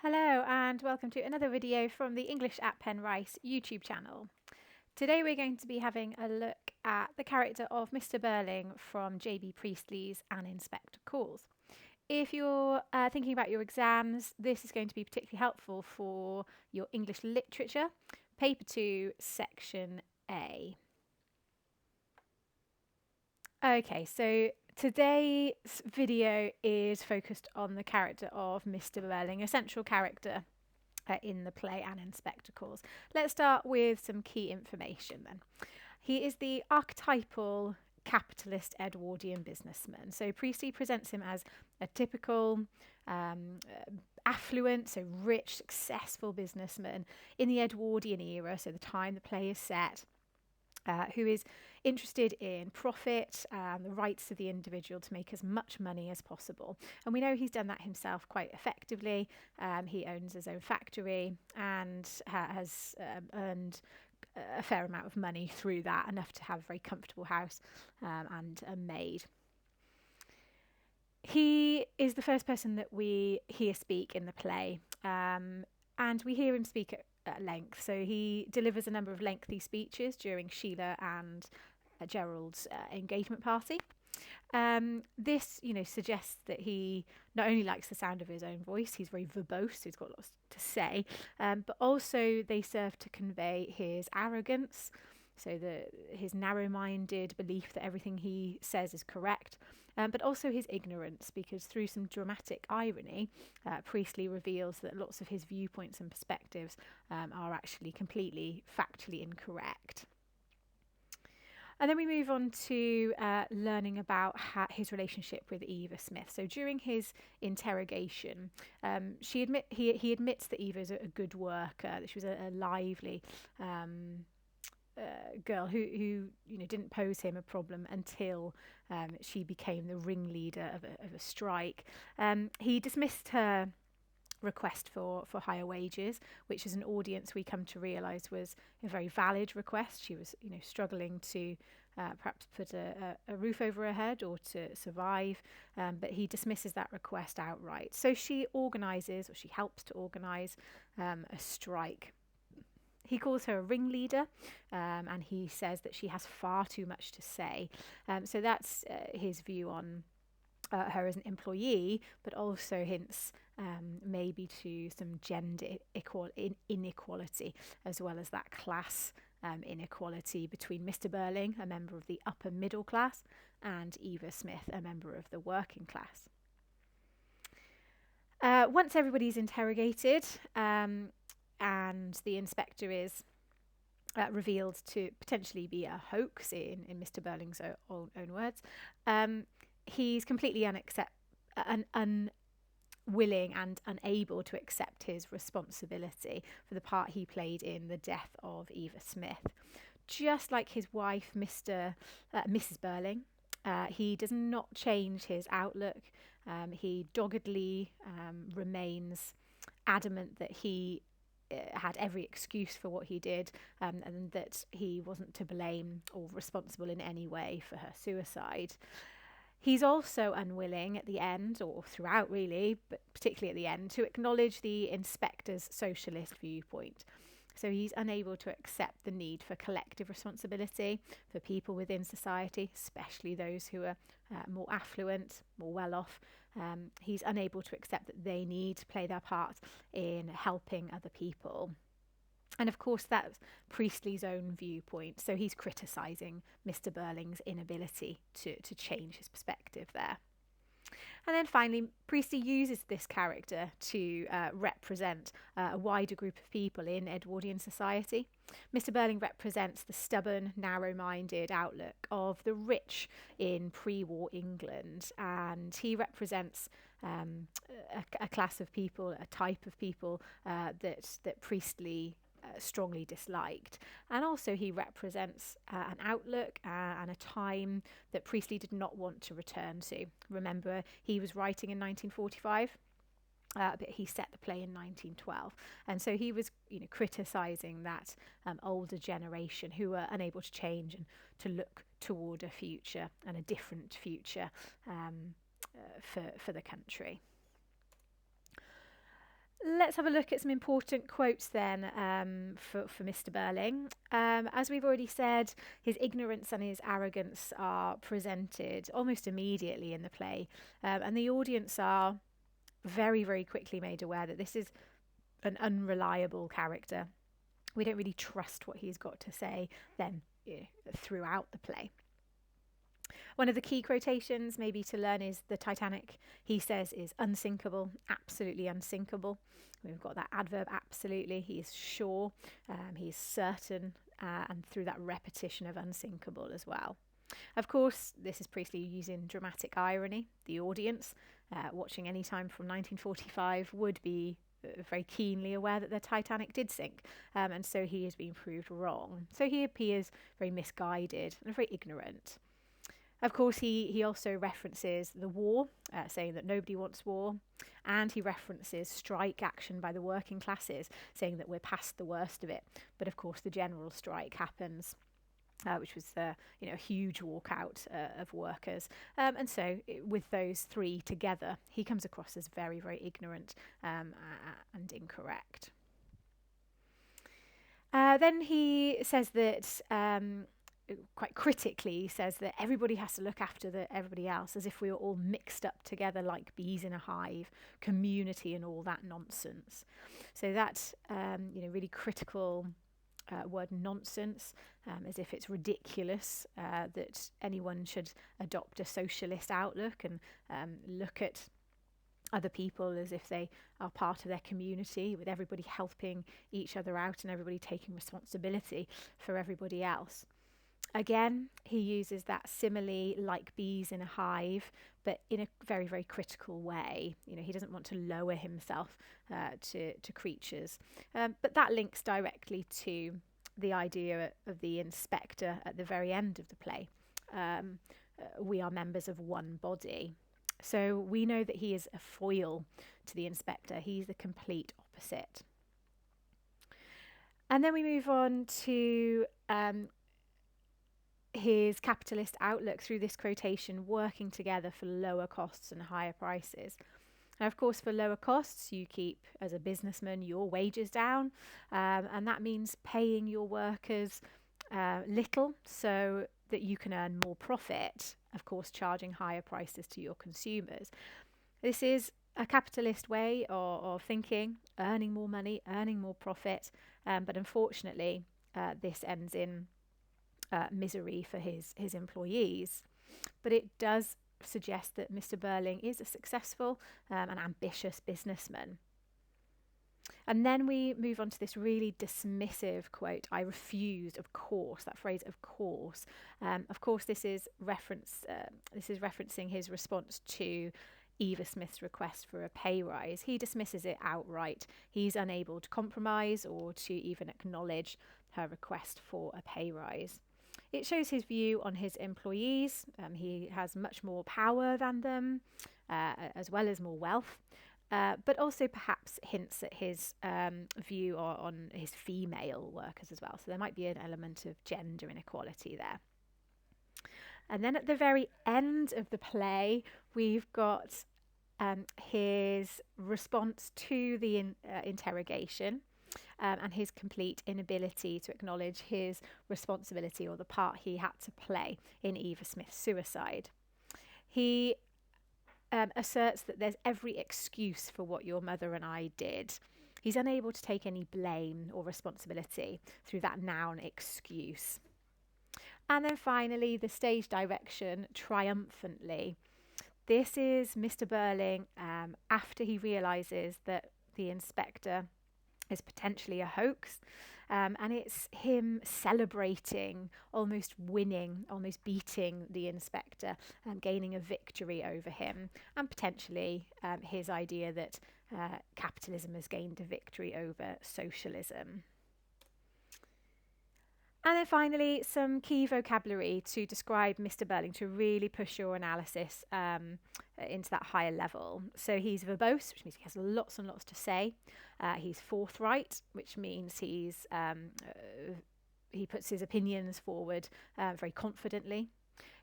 Hello and welcome to another video from the English at Penrice YouTube channel. Today we're going to be having a look at the character of Mr Birling from J.B. Priestley's An Inspector Calls. If you're thinking about your exams, this is going to be particularly helpful for your English Literature, Paper 2, Section A. Okay, so today's video is focused on the character of Mr Birling, a central character in the play An Inspector Calls. Let's start with some key information then. He is the archetypal capitalist Edwardian businessman. So Priestley presents him as a typical affluent, so rich, successful businessman in the Edwardian era, so the time the play is set. Who is interested in profit and the rights of the individual to make as much money as possible. And we know he's done that himself quite effectively. He owns his own factory and has earned a fair amount of money through that, enough to have a very comfortable house and a maid. He is the first person that we hear speak in the play, and we hear him speak at length. So he delivers a number of lengthy speeches during Sheila and Gerald's engagement party. This, suggests that he not only likes the sound of his own voice, he's very verbose, he's got lots to say, but also they serve to convey his arrogance, so his narrow-minded belief that everything he says is correct, but also his ignorance, because through some dramatic irony, Priestley reveals that lots of his viewpoints and perspectives are actually completely factually incorrect. And then we move on to learning about his relationship with Eva Smith. So during his interrogation, he admits that Eva is a good worker, that she was a lively girl who didn't pose him a problem until she became the ringleader of a strike. He dismissed her request for higher wages, which as an audience we come to realise was a very valid request. She was struggling to perhaps put a roof over her head or to survive, but he dismisses that request outright. So she organises, or she helps to organise, a strike. He calls her a ringleader, and he says that she has far too much to say. So that's his view on her as an employee, but also hints maybe to some gender inequality, as well as that class inequality between Mr Birling, a member of the upper middle class, and Eva Smith, a member of the working class. Once everybody's interrogated, and the inspector is revealed to potentially be a hoax, in Mr Birling's own words, he's completely unwilling and unable to accept his responsibility for the part he played in the death of Eva Smith. Just like his wife, Mrs Birling, he does not change his outlook. He doggedly remains adamant that he had every excuse for what he did, and that he wasn't to blame or responsible in any way for her suicide. He's also unwilling at the end, or throughout really, but particularly at the end, to acknowledge the inspector's socialist viewpoint. So he's unable to accept the need for collective responsibility for people within society, especially those who are more affluent, more well off. He's unable to accept that they need to play their part in helping other people. And of course, that's Priestley's own viewpoint. So he's criticising Mr Birling's inability to change his perspective there. And then finally, Priestley uses this character to represent a wider group of people in Edwardian society. Mr Birling represents the stubborn, narrow-minded outlook of the rich in pre-war England, and he represents a class of people, a type of people that Priestley strongly disliked. And also he represents an outlook and a time that Priestley did not want to return to. Remember, he was writing in 1945, but he set the play in 1912, and so he was criticising that older generation who were unable to change and to look toward a future, and a different future for the country. let's have a look at some important quotes then for Mr Birling. As we've already said, his ignorance and his arrogance are presented almost immediately in the play, and the audience are very, very quickly made aware that this is an unreliable character. We don't really trust what he's got to say then throughout the play. One of the key quotations maybe to learn is the Titanic, he says, is unsinkable, absolutely unsinkable. We've got that adverb absolutely. He is sure, he's certain, and through that repetition of unsinkable as well. Of course, this is Priestley using dramatic irony. The audience, watching any time from 1945, would be very keenly aware that the Titanic did sink, and so he has been proved wrong. So he appears very misguided and very ignorant. Of course, he also references the war, saying that nobody wants war, and he references strike action by the working classes, saying that we're past the worst of it. But of course, the general strike happens, which was a huge walkout of workers. And so with those three together, he comes across as very, very ignorant and incorrect. Then he says that quite critically, he says that everybody has to look after everybody else as if we were all mixed up together like bees in a hive, community and all that nonsense. So that, really critical word nonsense, as if it's ridiculous that anyone should adopt a socialist outlook and look at other people as if they are part of their community, with everybody helping each other out and everybody taking responsibility for everybody else. Again, he uses that simile like bees in a hive, but in a very, very critical way. He doesn't want to lower himself to creatures. But that links directly to the idea of the inspector at the very end of the play. We are members of one body. So we know that he is a foil to the inspector. He's the complete opposite. And then we move on to his capitalist outlook through this quotation, working together for lower costs and higher prices. Now, of course, for lower costs, you keep, as a businessman, your wages down, and that means paying your workers little so that you can earn more profit, of course, charging higher prices to your consumers. This is a capitalist way of thinking, earning more money, earning more profit, but unfortunately, this ends in misery for his employees. But it does suggest that Mr Birling is a successful and ambitious businessman. And then we move on to this really dismissive quote, "I refused, of course," that phrase, "of course." Of course, this is referencing his response to Eva Smith's request for a pay rise. He dismisses it outright. He's unable to compromise or to even acknowledge her request for a pay rise. It shows his view on his employees. He has much more power than them, as well as more wealth, but also perhaps hints at his view on his female workers as well. So there might be an element of gender inequality there. And then at the very end of the play, we've got his response to the interrogation. And his complete inability to acknowledge his responsibility or the part he had to play in Eva Smith's suicide. He asserts that there's every excuse for what your mother and I did. He's unable to take any blame or responsibility through that noun excuse. And then finally, the stage direction, triumphantly. This is Mr Birling after he realises that the inspector is potentially a hoax, and it's him celebrating, almost winning, almost beating the inspector, gaining a victory over him, and potentially his idea that capitalism has gained a victory over socialism. And then finally, some key vocabulary to describe Mr Birling, to really push your analysis into that higher level. So he's verbose, which means he has lots and lots to say. He's forthright, which means he puts his opinions forward very confidently.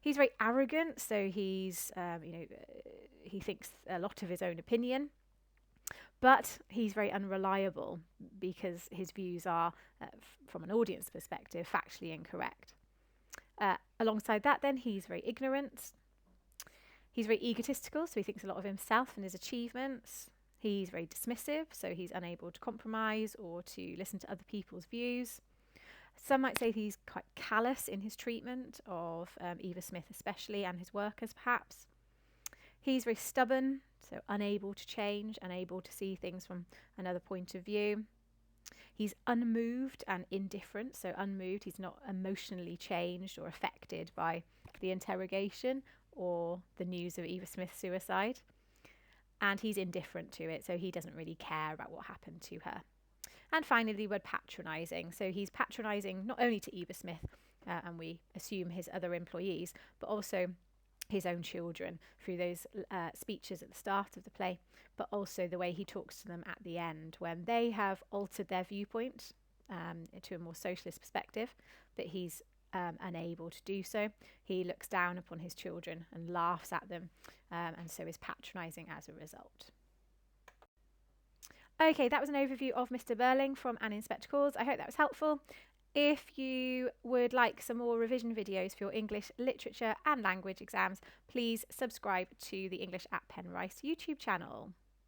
He's very arrogant, so he thinks a lot of his own opinion. But he's very unreliable because his views are, from an audience perspective, factually incorrect. Alongside that, then, he's very ignorant. He's very egotistical, so he thinks a lot of himself and his achievements. He's very dismissive, so he's unable to compromise or to listen to other people's views. Some might say he's quite callous in his treatment of Eva Smith especially, and his workers perhaps. He's very stubborn, so unable to change, unable to see things from another point of view. He's unmoved and indifferent, so unmoved, he's not emotionally changed or affected by the interrogation or the news of Eva Smith's suicide. And he's indifferent to it, so he doesn't really care about what happened to her. And finally, the word patronising. So he's patronising not only to Eva Smith, and we assume his other employees, but also his own children through those speeches at the start of the play, but also the way he talks to them at the end when they have altered their viewpoint to a more socialist perspective, but he's unable to do so. He looks down upon his children and laughs at them, and so is patronising as a result. Okay, that was an overview of Mr Birling from Anne in Spectacles. I hope that was helpful. If you would like some more revision videos for your English literature and language exams, please subscribe to the English at Penrice YouTube channel.